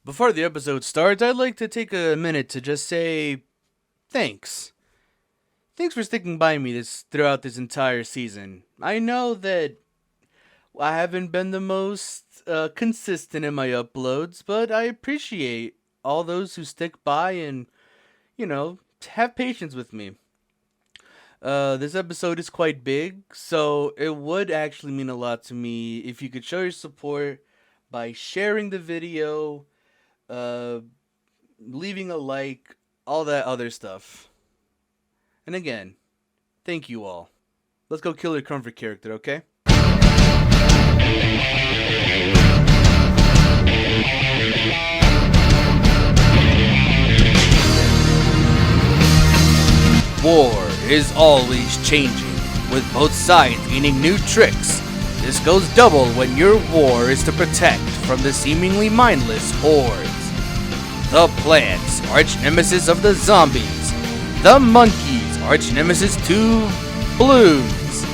Before the episode starts, I'd like to take a minute to just say thanks. Thanks for sticking by me throughout this entire season. I know that I haven't been the most consistent in my uploads, but I appreciate all those who stick by and, have patience with me. This episode is quite big, so it would actually mean a lot to me if you could show your support by sharing the video, leaving a like, all that other stuff. And again, thank you all. Let's go kill your comfort character, okay? War is always changing, with both sides gaining new tricks. This goes double when your war is to protect from the seemingly mindless hordes. The plants, arch nemesis of the zombies. The monkeys, arch nemesis to bloons.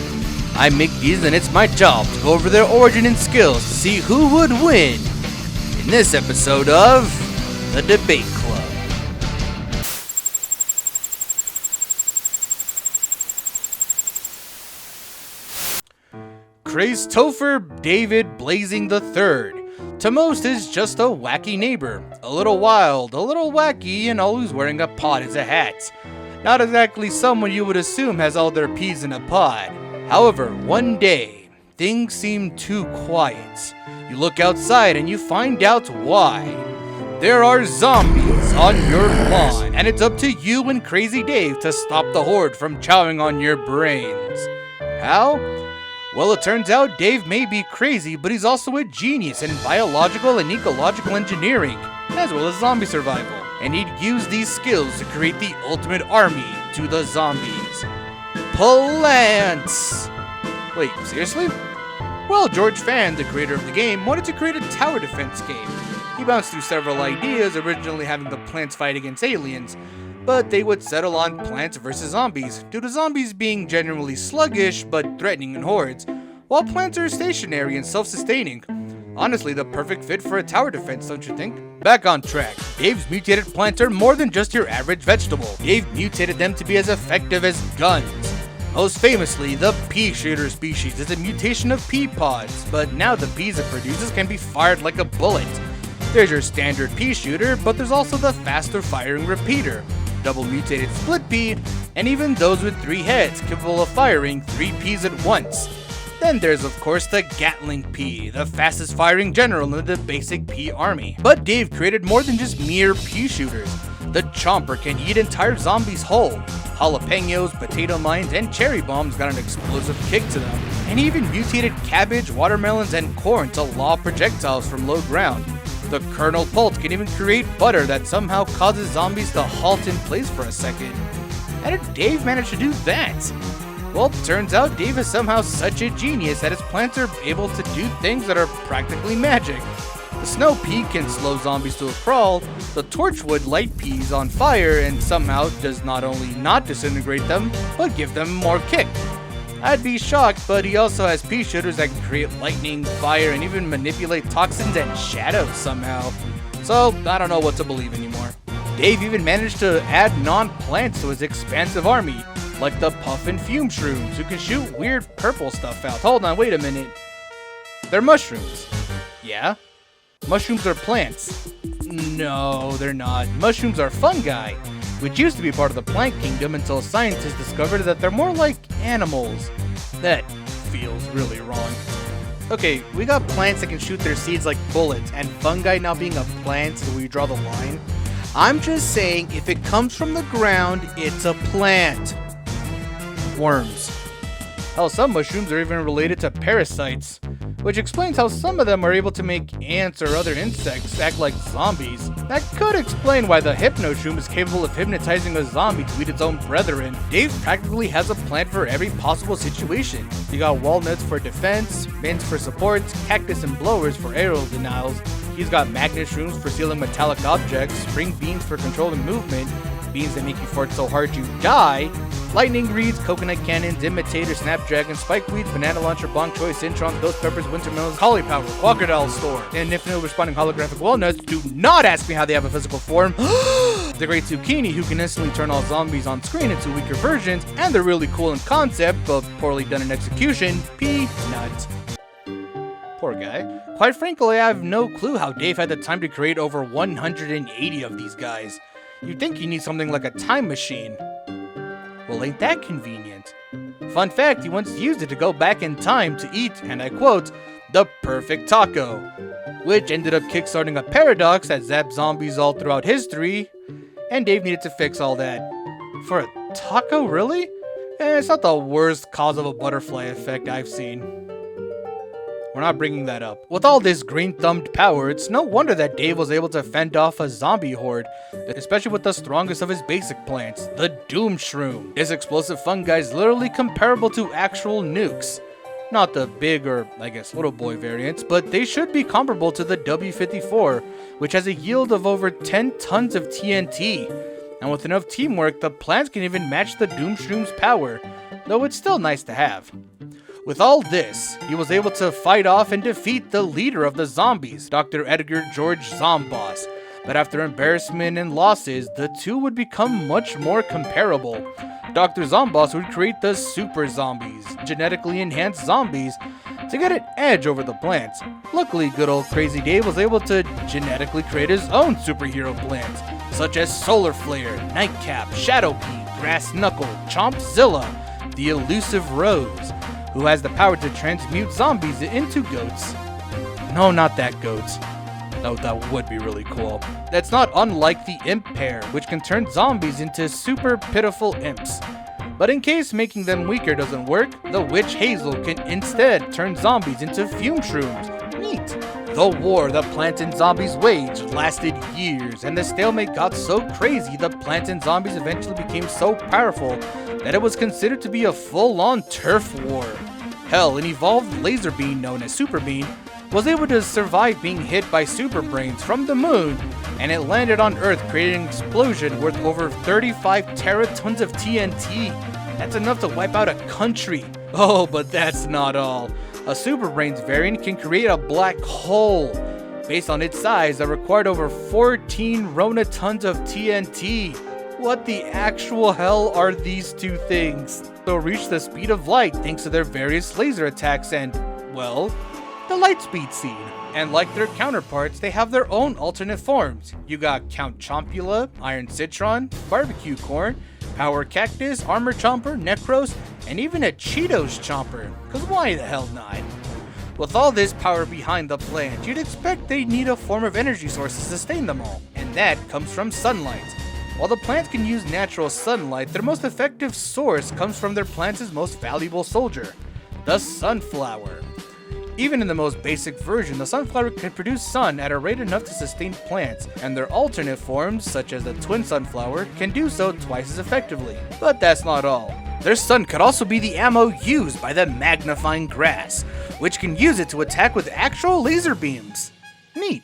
I make these and it's my job to go over their origin and skills to see who would win in this episode of The Debate Club. Crazed Topher David Blazing III. To most is just a wacky neighbor. A little wild, a little wacky, and always wearing a pod as a hat. Not exactly someone you would assume has all their peas in a pod. However, one day, things seem too quiet. You look outside and you find out why. There are zombies on your lawn, and it's up to you and Crazy Dave to stop the horde from chowing on your brains. How? Well, it turns out Dave may be crazy, but he's also a genius in biological and ecological engineering, as well as zombie survival. And he'd use these skills to create the ultimate army to the zombies. Plants! Wait, seriously? Well, George Fan, the creator of the game, wanted to create a tower defense game. He bounced through several ideas, originally having the plants fight against aliens, but they would settle on plants versus zombies, due to zombies being generally sluggish but threatening in hordes, while plants are stationary and self-sustaining. Honestly, the perfect fit for a tower defense, don't you think? Back on track, Dave's mutated plants are more than just your average vegetable. Dave mutated them to be as effective as guns. Most famously, the pea shooter species is a mutation of pea pods, but now the peas it produces can be fired like a bullet. There's your standard pea shooter, but there's also the faster firing repeater, double mutated split pea, and even those with 3 heads capable of firing 3 peas at once. Then there's of course the Gatling pea, the fastest firing general in the basic pea army. But Dave created more than just mere pea shooters. The Chomper can eat entire zombies whole. Jalapenos, potato mines, and cherry bombs got an explosive kick to them. And he even mutated cabbage, watermelons, and corn to law projectiles from low ground. The Colonel Pult can even create butter that somehow causes zombies to halt in place for a second. How did Dave manage to do that? Well, turns out Dave is somehow such a genius that his plants are able to do things that are practically magic. The Snow Pea can slow zombies to a crawl, the Torchwood light peas on fire and somehow does not only not disintegrate them, but give them more kick. I'd be shocked, but he also has pea shooters that can create lightning, fire, and even manipulate toxins and shadows somehow. So, I don't know what to believe anymore. Dave even managed to add non-plants to his expansive army, like the Puff and Fume Shrooms, who can shoot weird purple stuff out. Hold on, wait a minute. They're mushrooms. Yeah? Mushrooms are plants. No, they're not. Mushrooms are fungi, which used to be part of the plant kingdom until scientists discovered that they're more like animals. That feels really wrong. Okay, we got plants that can shoot their seeds like bullets, and fungi now being a plant, so we draw the line. I'm just saying, if it comes from the ground, it's a plant. Worms. Hell, some mushrooms are even related to parasites, which explains how some of them are able to make ants or other insects act like zombies. That could explain why the Hypnoshroom is capable of hypnotizing a zombie to eat its own brethren. Dave practically has a plan for every possible situation. You got walnuts for defense, mints for supports, cactus and blowers for aerial denials. He's got magnet shrooms for sealing metallic objects, spring beans for controlling movement, beans that make you fart so hard you die, lightning reeds, coconut cannons, imitator, snapdragon, spikeweeds, banana launcher, bong choice, cintron, ghost peppers, winter melons, cauliflower, crocodile storm, and infinitely responding holographic walnuts. Do not ask me how they have a physical form. The great zucchini, who can instantly turn all zombies on screen into weaker versions, and they're really cool in concept, but poorly done in execution. Peanut. Poor guy. Quite frankly, I have no clue how Dave had the time to create over 180 of these guys. You'd think you need something like a time machine. Well, ain't that convenient? Fun fact, he once used it to go back in time to eat, and I quote, the perfect taco, which ended up kickstarting a paradox that zapped zombies all throughout history, and Dave needed to fix all that. For a taco, really? It's not the worst cause of a butterfly effect I've seen. We're not bringing that up. With all this green-thumbed power, it's no wonder that Dave was able to fend off a zombie horde, especially with the strongest of his basic plants, the Doom Shroom. This explosive fungi is literally comparable to actual nukes. Not the big or, I guess, little boy variants, but they should be comparable to the W54, which has a yield of over 10 tons of TNT. And with enough teamwork, the plants can even match the Doom Shroom's power, though it's still nice to have. With all this, he was able to fight off and defeat the leader of the zombies, Dr. Edgar George Zomboss. But after embarrassment and losses, the two would become much more comparable. Dr. Zomboss would create the super zombies, genetically enhanced zombies, to get an edge over the plants. Luckily, good old Crazy Dave was able to genetically create his own superhero plants, such as Solar Flare, Nightcap, Shadow Pea, Grass Knuckle, Chompzilla, the elusive Rose, who has the power to transmute zombies into goats. No, not that goats. Though that would be really cool. That's not unlike the Imp pair, which can turn zombies into super pitiful imps. But in case making them weaker doesn't work, the Witch Hazel can instead turn zombies into fume shrooms. Neat. The war the plant and zombies waged lasted years, and the stalemate got so crazy the plant and zombies eventually became so powerful that it was considered to be a full-on turf war. Hell, an evolved laser beam known as Super Beam was able to survive being hit by super brains from the moon, and it landed on Earth, creating an explosion worth over 35 teratons of TNT. That's enough to wipe out a country. Oh, but that's not all. A super brains variant can create a black hole. Based on its size, that required over 14 ronatons of TNT. What the actual hell are these two things? They'll reach the speed of light thanks to their various laser attacks and, well, the light speed scene. And like their counterparts, they have their own alternate forms. You got Count Chompula, Iron Citron, Barbecue Corn, Power Cactus, Armor Chomper, Necros, and even a Cheetos Chomper. Cause why the hell not? With all this power behind the plant, you'd expect they'd need a form of energy source to sustain them all. And that comes from sunlight. While the plants can use natural sunlight, their most effective source comes from their plant's most valuable soldier, the sunflower. Even in the most basic version, the sunflower can produce sun at a rate enough to sustain plants, and their alternate forms, such as the twin sunflower, can do so twice as effectively. But that's not all. Their sun could also be the ammo used by the magnifying grass, which can use it to attack with actual laser beams. Neat.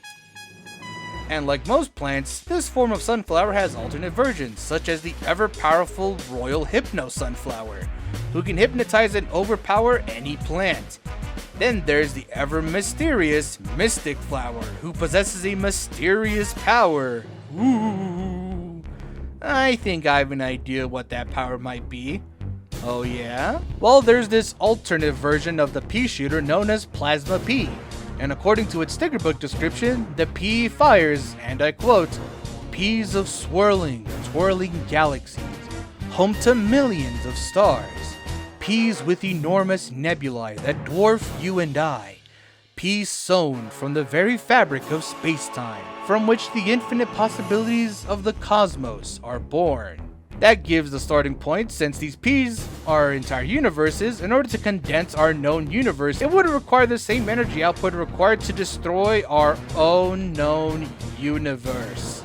And like most plants, this form of sunflower has alternate versions, such as the ever-powerful Royal Hypno Sunflower, who can hypnotize and overpower any plant. Then there's the ever-mysterious Mystic Flower, who possesses a mysterious power. Ooh. I think I have an idea what that power might be. Oh yeah? Well, there's this alternate version of the pea shooter known as Plasma Pea. And according to its sticker book description, the pea fires, and I quote, peas of swirling, twirling galaxies, home to millions of stars, peas with enormous nebulae that dwarf you and I, peas sown from the very fabric of space-time, from which the infinite possibilities of the cosmos are born. That gives the starting point, since these peas are entire universes. In order to condense our known universe, it would require the same energy output required to destroy our own known universe.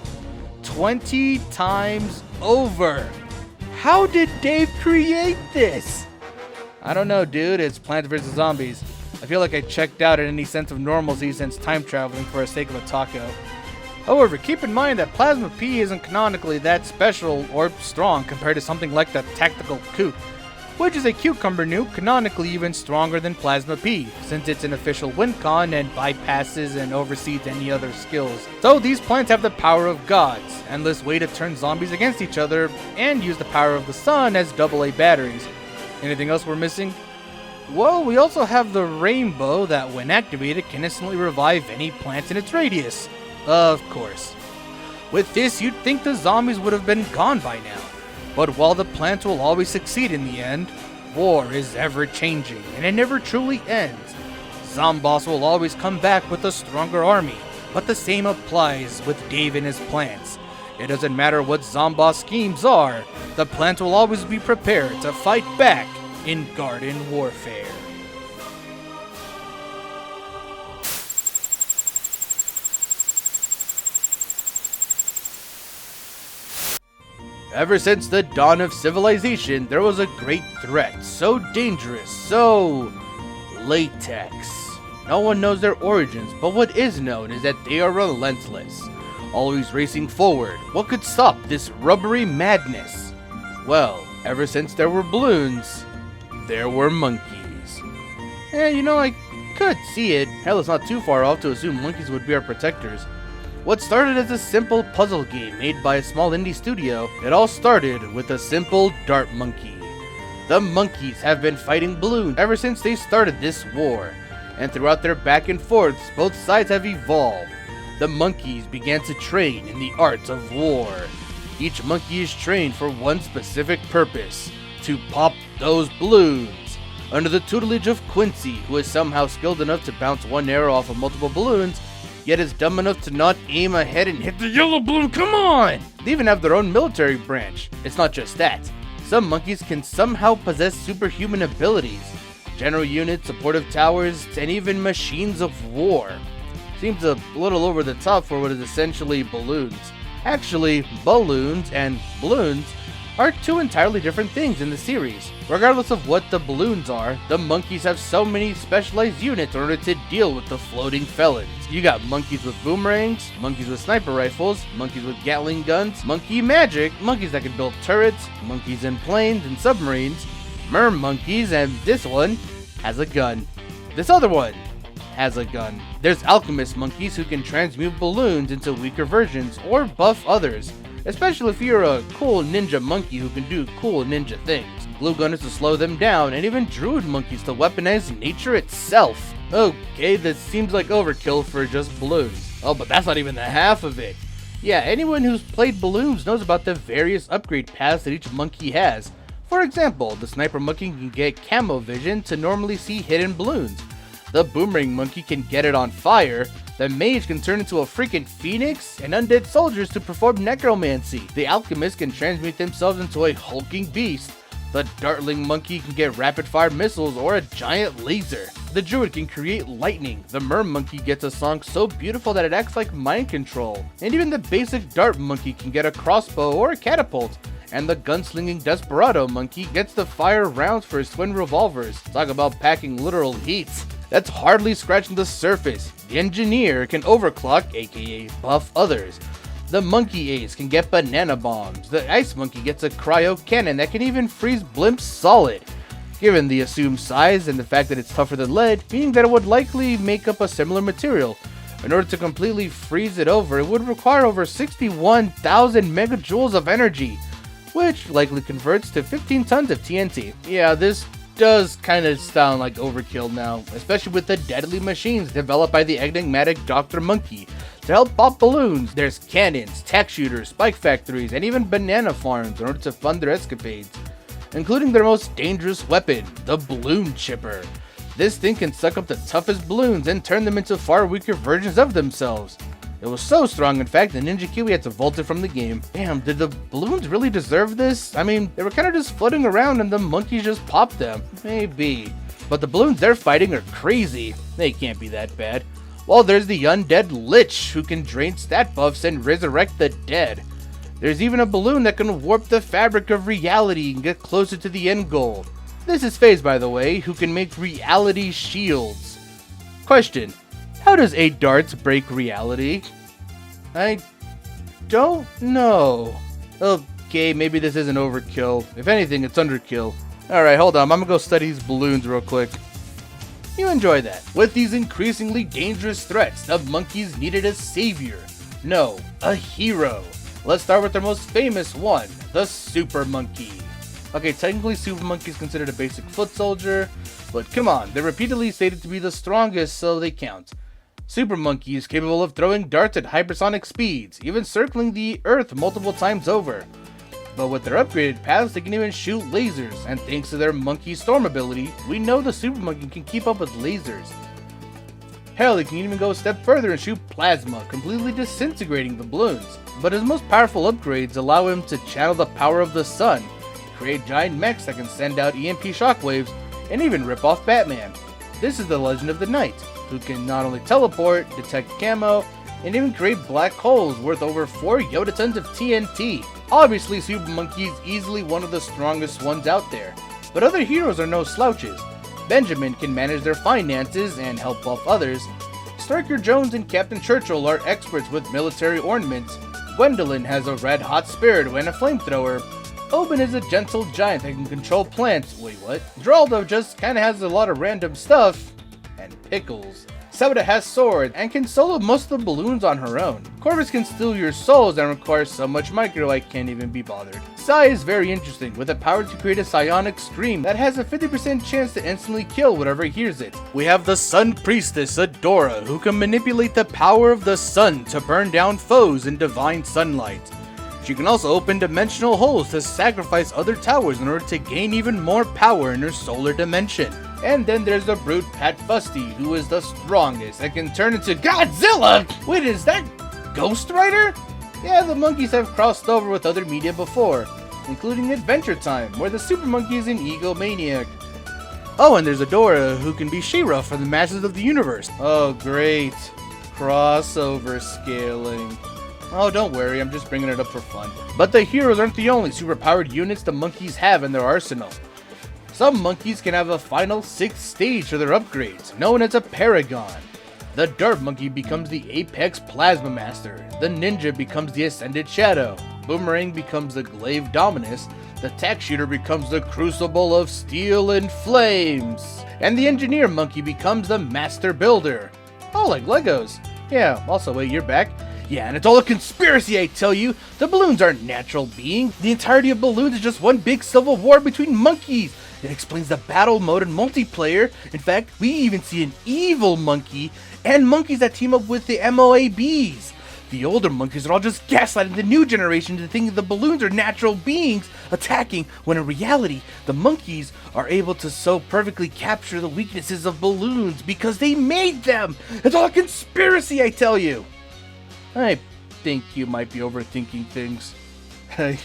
20 times over. How did Dave create this? I don't know, dude. It's Plants vs. Zombies. I feel like I checked out at any sense of normalcy since time traveling for the sake of a taco. However, keep in mind that Plasma P isn't canonically that special or strong compared to something like the Tactical Kook, which is a cucumber nuke canonically even stronger than Plasma P, since it's an official win con and bypasses and oversees any other skills. So these plants have the power of gods, endless way to turn zombies against each other, and use the power of the sun as AA batteries. Anything else we're missing? Well, we also have the rainbow that when activated can instantly revive any plants in its radius. Of course. With this, you'd think the zombies would have been gone by now. But while the plants will always succeed in the end, war is ever-changing, and it never truly ends. Zomboss will always come back with a stronger army, but the same applies with Dave and his plants. It doesn't matter what Zomboss schemes are, the plants will always be prepared to fight back in garden warfare. Ever since the dawn of civilization, there was a great threat, so dangerous, so latex. No one knows their origins, but what is known is that they are relentless, always racing forward. What could stop this rubbery madness? Well, ever since there were bloons, there were monkeys. I could see it. Hell, it's not too far off to assume monkeys would be our protectors. What started as a simple puzzle game made by a small indie studio, it all started with a simple dart monkey. The monkeys have been fighting bloons ever since they started this war, and throughout their back and forths, both sides have evolved. The monkeys began to train in the art of war. Each monkey is trained for one specific purpose: to pop those bloons. Under the tutelage of Quincy, who is somehow skilled enough to bounce one arrow off of multiple balloons, yet is dumb enough to not aim ahead and hit the yellow balloon, come on! They even have their own military branch. It's not just that. Some monkeys can somehow possess superhuman abilities. General units, supportive towers, and even machines of war. Seems a little over the top for what is essentially balloons. Actually, balloons and bloons are two entirely different things in the series. Regardless of what the balloons are, the monkeys have so many specialized units in order to deal with the floating felons. You got monkeys with boomerangs, monkeys with sniper rifles, monkeys with Gatling guns, monkey magic, monkeys that can build turrets, monkeys in planes and submarines, merm monkeys, and this one has a gun. This other one has a gun. There's alchemist monkeys who can transmute balloons into weaker versions or buff others, especially if you're a cool ninja monkey who can do cool ninja things. Glue gunners to slow them down, and even druid monkeys to weaponize nature itself. Okay, this seems like overkill for just balloons. Oh, but that's not even the half of it. Yeah, anyone who's played balloons knows about the various upgrade paths that each monkey has. For example, the sniper monkey can get camo vision to normally see hidden balloons. The boomerang monkey can get it on fire. The mage can turn into a freaking phoenix, and undead soldiers to perform necromancy. The alchemist can transmute themselves into a hulking beast. The dartling monkey can get rapid fire missiles or a giant laser. The druid can create lightning. The merm monkey gets a song so beautiful that it acts like mind control. And even the basic dart monkey can get a crossbow or a catapult. And the gunslinging desperado monkey gets to fire rounds for his twin revolvers. Talk about packing literal heat. That's hardly scratching the surface. The engineer can overclock, aka buff others. The monkey ace can get banana bombs. The ice monkey gets a cryo cannon that can even freeze blimps solid. Given the assumed size and the fact that it's tougher than lead, meaning that it would likely make up a similar material. In order to completely freeze it over, it would require over 61,000 megajoules of energy, which likely converts to 15 tons of TNT. Yeah, this does kind of sound like overkill now, especially with the deadly machines developed by the enigmatic Dr. Monkey to help pop balloons. There's cannons, tack shooters, spike factories, and even banana farms in order to fund their escapades, including their most dangerous weapon, the balloon chipper. This thing can suck up the toughest balloons and turn them into far weaker versions of themselves. It was so strong, in fact, that Ninja Kiwi had to vault it from the game. Damn, did the balloons really deserve this? I mean, they were kind of just floating around and the monkeys just popped them. Maybe. But the balloons they're fighting are crazy. They can't be that bad. Well, there's the undead Lich, who can drain stat buffs and resurrect the dead. There's even a balloon that can warp the fabric of reality and get closer to the end goal. This is FaZe, by the way, who can make reality shields. Question: how does 8 darts break reality? I don't know. Okay, maybe this isn't overkill. If anything, it's underkill. Alright, hold on. I'm gonna go study these balloons real quick. You enjoy that. With these increasingly dangerous threats, the monkeys needed a savior. No, a hero. Let's start with their most famous one, the Super Monkey. Okay, technically Super Monkey is considered a basic foot soldier, but come on, they're repeatedly stated to be the strongest, so they count. Super Monkey is capable of throwing darts at hypersonic speeds, even circling the Earth multiple times over. But with their upgraded paths, they can even shoot lasers, and thanks to their Monkey Storm ability, we know the Super Monkey can keep up with lasers. Hell, they can even go a step further and shoot plasma, completely disintegrating the balloons. But his most powerful upgrades allow him to channel the power of the sun, create giant mechs that can send out EMP shockwaves, and even rip off Batman. This is the Legend of the Knight, who can not only teleport, detect camo, and even create black holes worth over 4 yotatons of TNT. Obviously, Super Monkey is easily one of the strongest ones out there, but other heroes are no slouches. Benjamin can manage their finances and help buff others. Striker Jones and Captain Churchill are experts with military ornaments. Gwendolyn has a red-hot spirit and a flamethrower. Oben is a gentle giant that can control plants. Wait, what? Geraldo just kinda has a lot of random stuff. And Pickles. Sauda has swords and can solo most of the balloons on her own. Corvus can steal your souls and requires so much micro I can't even be bothered. Sai is very interesting, with the power to create a psionic scream that has a 50% chance to instantly kill whatever hears it. We have the Sun Priestess Adora, who can manipulate the power of the sun to burn down foes in divine sunlight. She can also open dimensional holes to sacrifice other towers in order to gain even more power in her solar dimension. And then there's the brute Pat Fusty, who is the strongest and can turn into Godzilla! Wait, is that Ghost Rider? Yeah, the monkeys have crossed over with other media before, including Adventure Time, where the Super Monkey is an egomaniac. Oh, and there's Adora, who can be She-Ra from the Masters of the Universe. Oh, great. Crossover scaling. Oh, don't worry, I'm just bringing it up for fun. But the heroes aren't the only superpowered units the monkeys have in their arsenal. Some monkeys can have a final 6th stage to their upgrades, known as a Paragon. The Dart Monkey becomes the Apex Plasma Master, the Ninja becomes the Ascended Shadow, Boomerang becomes the Glaive Dominus, the Tack Shooter becomes the Crucible of Steel and Flames, and the Engineer Monkey becomes the Master Builder. Oh, like Legos. Yeah, also wait, you're back. Yeah, and it's all a conspiracy, I tell you! The balloons aren't natural beings! The entirety of balloons is just one big civil war between monkeys! It explains the battle mode and multiplayer. In fact, we even see an evil monkey and monkeys that team up with the MOABs. The older monkeys are all just gaslighting the new generation into thinking the balloons are natural beings attacking, when in reality, the monkeys are able to so perfectly capture the weaknesses of balloons because they made them! It's all a conspiracy, I tell you! I think you might be overthinking things.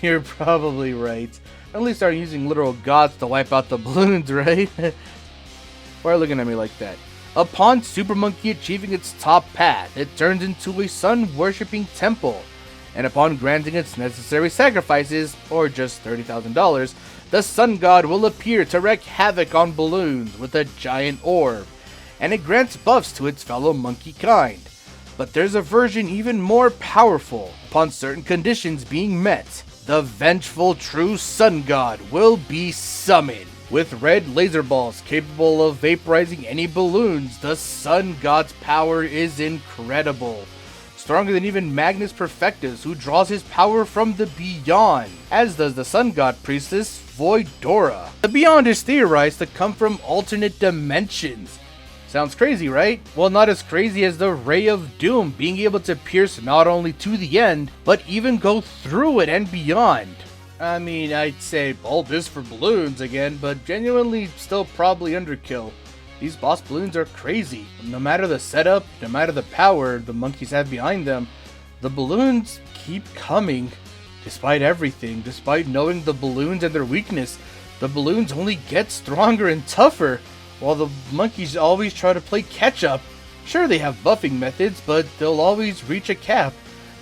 You're probably right. At least aren't using literal gods to wipe out the balloons, right? Why are you looking at me like that? Upon Super Monkey achieving its top path, it turns into a sun-worshipping temple. And upon granting its necessary sacrifices, or just $30,000, the sun god will appear to wreak havoc on balloons with a giant orb. And it grants buffs to its fellow monkey kind. But there's a version even more powerful. Upon certain conditions being met, the vengeful true sun god will be summoned. With red laser balls capable of vaporizing any balloons, the sun god's power is incredible. Stronger than even Magnus Perfectus, who draws his power from the beyond, as does the sun god priestess Voidora. The beyond is theorized to come from alternate dimensions. Sounds crazy, right? Well, not as crazy as the Ray of Doom being able to pierce not only to the end, but even go through it and beyond. I mean, I'd say all this for balloons again, but genuinely still probably underkill. These boss balloons are crazy. No matter the setup, no matter the power the monkeys have behind them, the balloons keep coming. Despite everything, despite knowing the balloons and their weakness, the balloons only get stronger and tougher. While the monkeys always try to play catch-up. Sure, they have buffing methods, but they'll always reach a cap.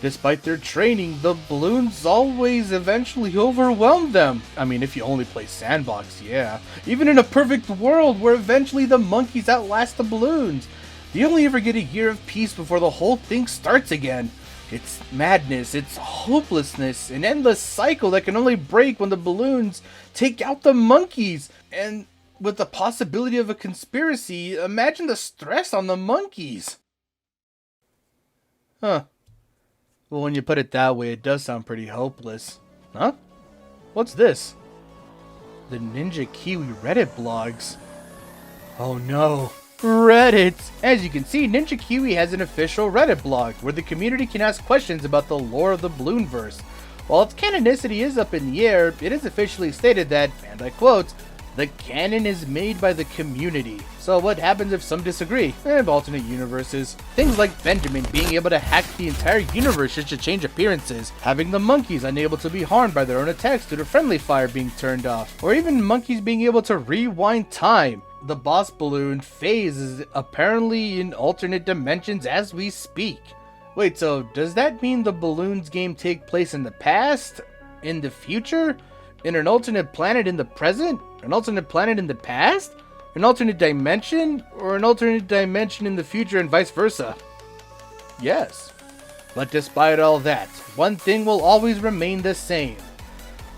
Despite their training, the balloons always eventually overwhelm them. I mean, if you only play Sandbox, yeah. Even in a perfect world where eventually the monkeys outlast the balloons. They only ever get a year of peace before the whole thing starts again. It's madness, it's hopelessness, an endless cycle that can only break when the balloons take out the monkeys. And with the possibility of a conspiracy, imagine the stress on the monkeys. Huh. Well, when you put it that way, it does sound pretty hopeless. Huh? What's this? The Ninja Kiwi Reddit blogs. Oh no. Reddit! As you can see, Ninja Kiwi has an official Reddit blog where the community can ask questions about the lore of the Bloonverse. While its canonicity is up in the air, it is officially stated that, and I quote, "The canon is made by the community." So what happens if some disagree? Alternate universes. Things like Benjamin being able to hack the entire universe just to change appearances, having the monkeys unable to be harmed by their own attacks due to friendly fire being turned off, or even monkeys being able to rewind time. The boss balloon phase is apparently in alternate dimensions as we speak. Wait, so does that mean the balloons game take place in the past? In the future? In an alternate planet in the present? An alternate planet in the past? An alternate dimension? Or an alternate dimension in the future and vice versa? Yes. But despite all that, one thing will always remain the same.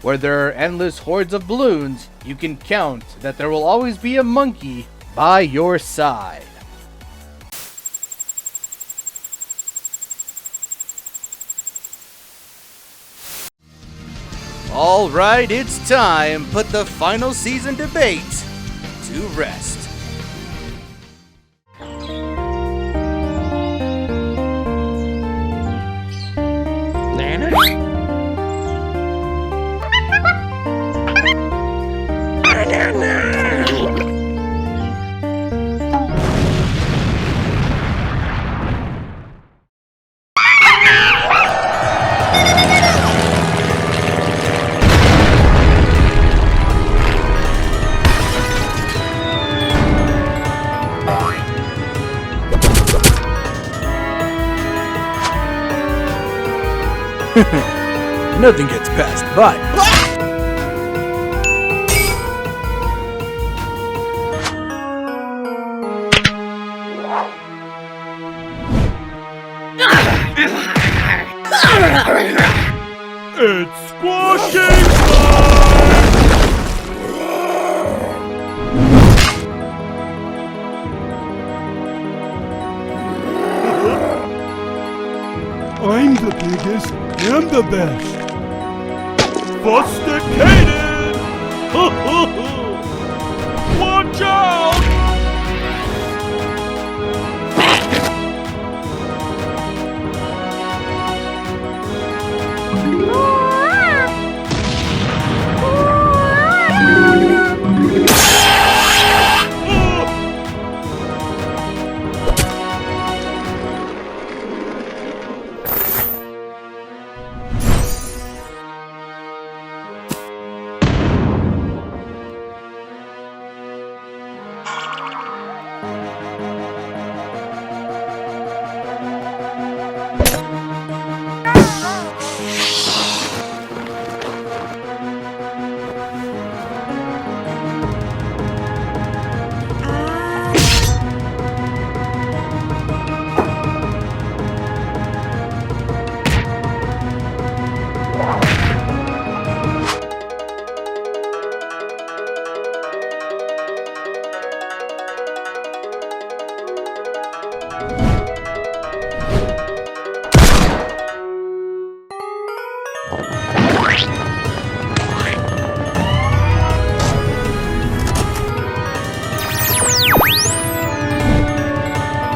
Where there are endless hordes of balloons, you can count that there will always be a monkey by your side. Alright, it's time. Put the final season debate to rest. Nothing gets past but. It's squashing time! I'm the biggest and the best. Busticated! Watch out!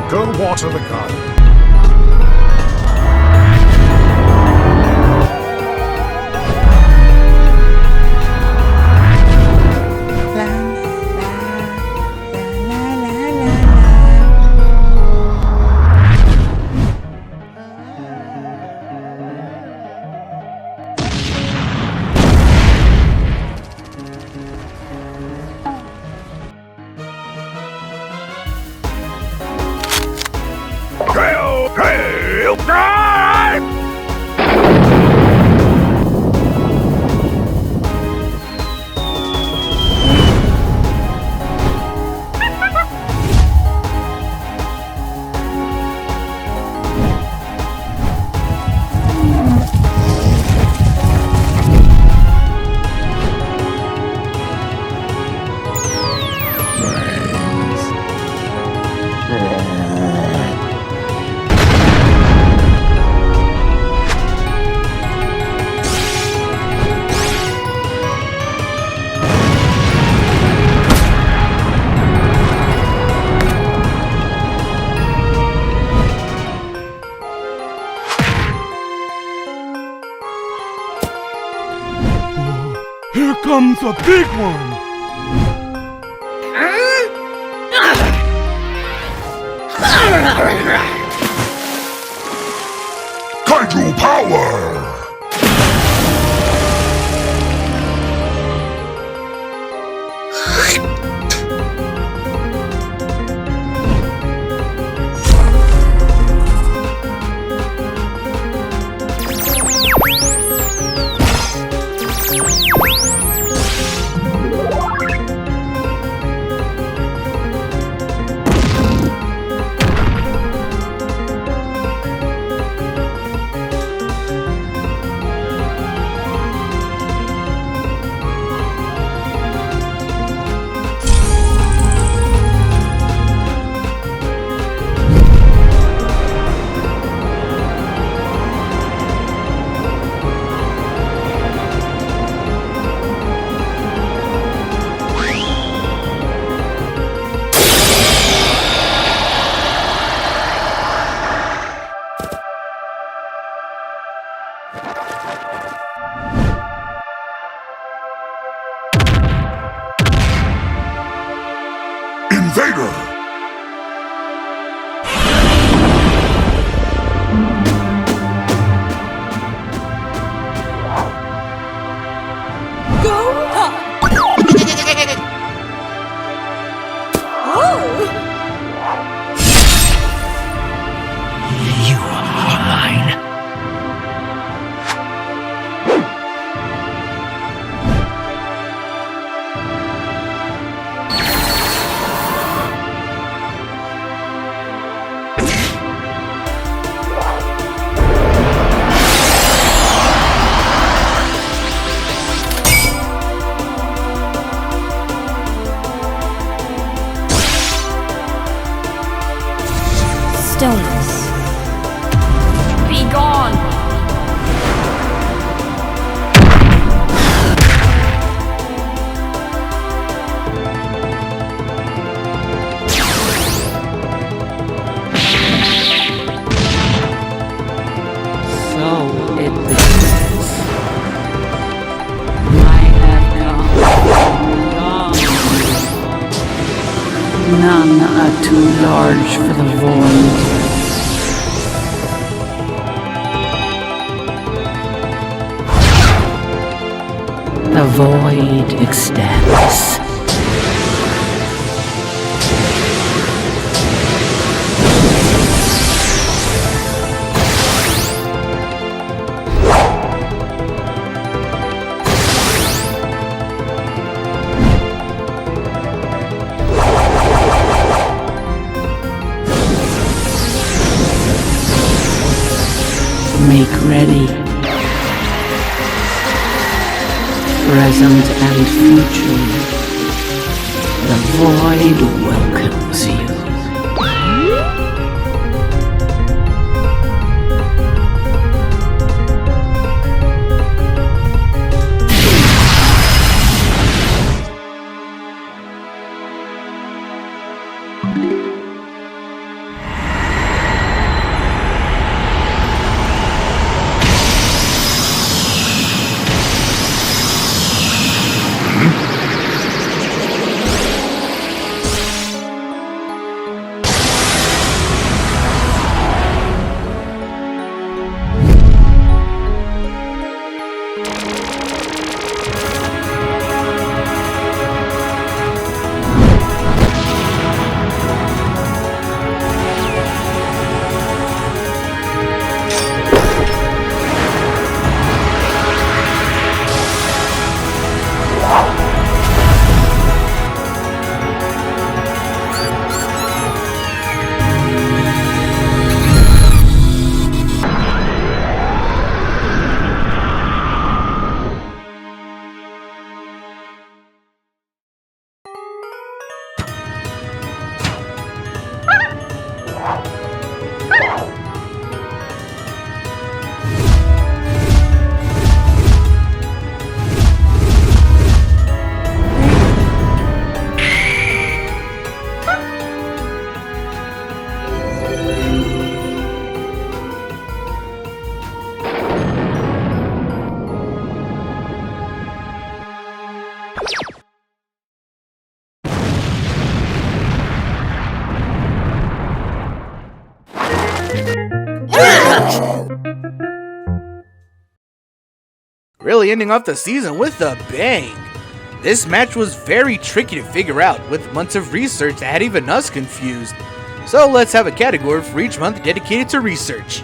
Go water the garden. Here comes a big one! Kaiju power! Invader! Go up! Oh! You are mine. Stillness. Be gone! So it begins. I have come beyond. None are too large for the void. The void extends. Make ready. Present and future. The void welcomes you. really ending off the season with a bang. This match was very tricky to figure out, with months of research that had even us confused. So let's have a category for each month dedicated to research.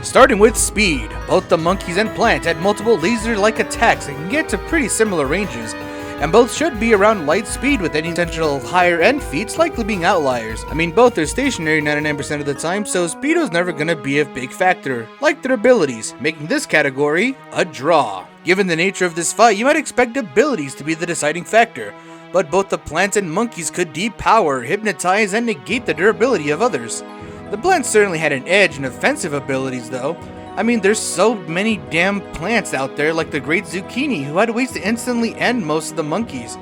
Starting with speed, both the monkeys and plants had multiple laser-like attacks that can get to pretty similar ranges, and both should be around light speed, with any potential higher end feats likely being outliers. I mean, both are stationary 99% of the time, so speed was never gonna be a big factor, like their abilities, making this category a draw. Given the nature of this fight, you might expect abilities to be the deciding factor, but both the plants and monkeys could depower, hypnotize, and negate the durability of others. The plants certainly had an edge in offensive abilities though. I mean, there's so many damn plants out there, like the Great Zucchini, who had ways to instantly end most of the monkeys.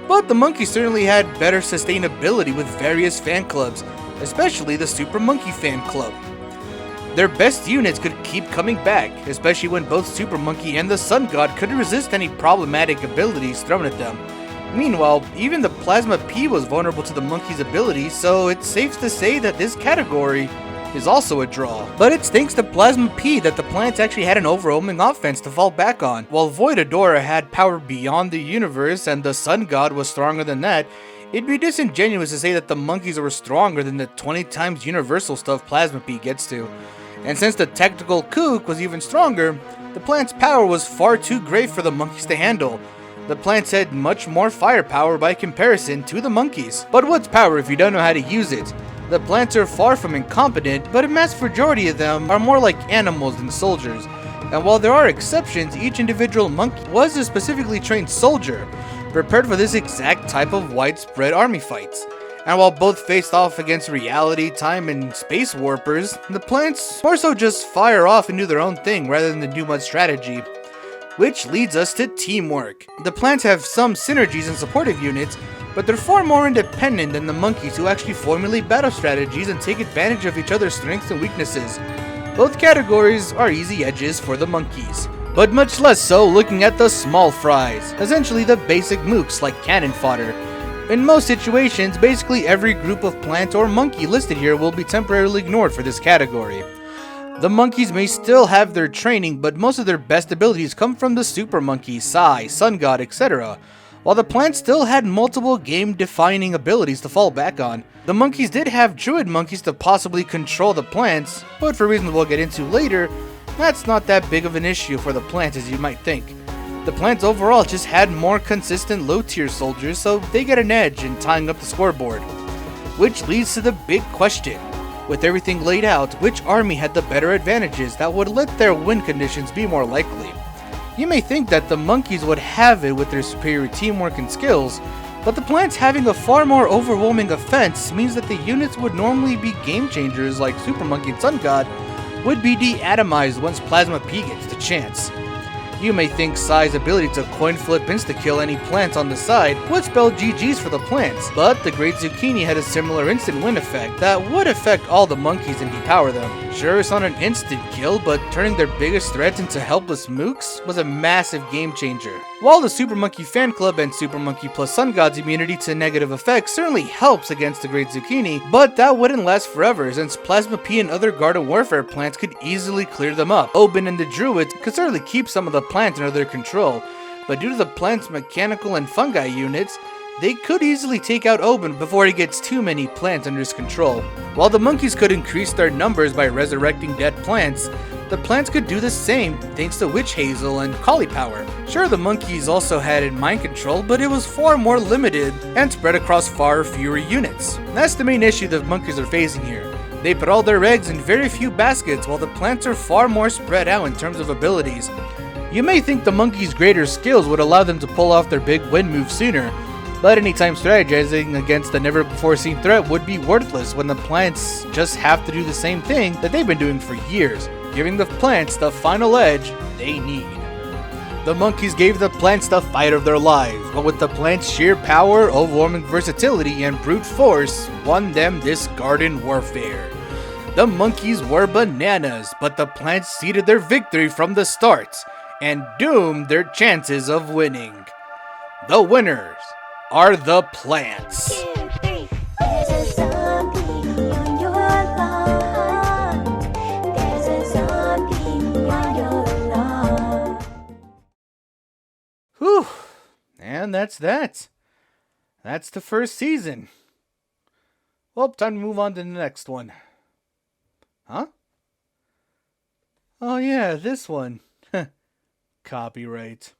But the monkeys certainly had better sustainability with various fan clubs, especially the Super Monkey Fan Club. Their best units could keep coming back, especially when both Super Monkey and the Sun God could resist any problematic abilities thrown at them. Meanwhile, even the Plasma P was vulnerable to the monkey's abilities, so it's safe to say that this category is also a draw. But it's thanks to Plasma P that the plants actually had an overwhelming offense to fall back on. While Voidadora had power beyond the universe and the Sun God was stronger than that, it'd be disingenuous to say that the monkeys were stronger than the 20 times universal stuff Plasma P gets to. And since the Tactical Kook was even stronger, the plant's power was far too great for the monkeys to handle. The plants had much more firepower by comparison to the monkeys. But what's power if you don't know how to use it? The plants are far from incompetent, but a mass majority of them are more like animals than soldiers. And while there are exceptions, each individual monkey was a specifically trained soldier, prepared for this exact type of widespread army fights. And while both faced off against reality, time, and space warpers, the plants more so just fire off and do their own thing rather than do much strategy. Which leads us to teamwork. The plants have some synergies and supportive units, but they're far more independent than the monkeys, who actually formulate battle strategies and take advantage of each other's strengths and weaknesses. Both categories are easy edges for the monkeys, but much less so looking at the small fries, essentially the basic mooks like cannon fodder. In most situations, basically every group of plant or monkey listed here will be temporarily ignored for this category. The monkeys may still have their training, but most of their best abilities come from the Super Monkey, Psy, Sun God, etc., while the plants still had multiple game-defining abilities to fall back on. The monkeys did have Druid monkeys to possibly control the plants, but for reasons we'll get into later, that's not that big of an issue for the plants as you might think. The plants overall just had more consistent low-tier soldiers, so they get an edge in tying up the scoreboard. Which leads to the big question. With everything laid out, which army had the better advantages that would let their win conditions be more likely? You may think that the monkeys would have it with their superior teamwork and skills, but the plants having a far more overwhelming offense means that the units would normally be game changers like Super Monkey and Sun God would be de-atomized once Plasma P gets the chance. You may think Psy's ability to coin flip insta-kill any plants on the side would spell GG's for the plants, but the Great Zucchini had a similar instant win effect that would affect all the monkeys and depower them. Sure, it's not an instant kill, but turning their biggest threats into helpless mooks was a massive game changer. While the Super Monkey Fan Club and Super Monkey plus Sun God's immunity to negative effects certainly helps against the Great Zucchini, but that wouldn't last forever, since Plasma P and other Garden Warfare plants could easily clear them up. Oben and the Druids could certainly keep some of the plants under their control, but due to the plant's mechanical and fungi units, they could easily take out Oben before he gets too many plants under his control. While the monkeys could increase their numbers by resurrecting dead plants, the plants could do the same thanks to Witch Hazel and Collie Power. Sure, the monkeys also had mind control, but it was far more limited and spread across far fewer units. That's the main issue the monkeys are facing here. They put all their eggs in very few baskets, while the plants are far more spread out in terms of abilities. You may think the monkeys' greater skills would allow them to pull off their big win move sooner, but anytime strategizing against a never-before-seen threat would be worthless when the plants just have to do the same thing that they've been doing for years, giving the plants the final edge they need. The monkeys gave the plants the fight of their lives, but with the plants' sheer power, overwhelming versatility, and brute force, won them this garden warfare. The monkeys were bananas, but the plants ceded their victory from the start, and doomed their chances of winning. The winners are the plants. that's that. That's the first season. Well, time to move on to the next one. Huh? Oh yeah, this one. Copyright.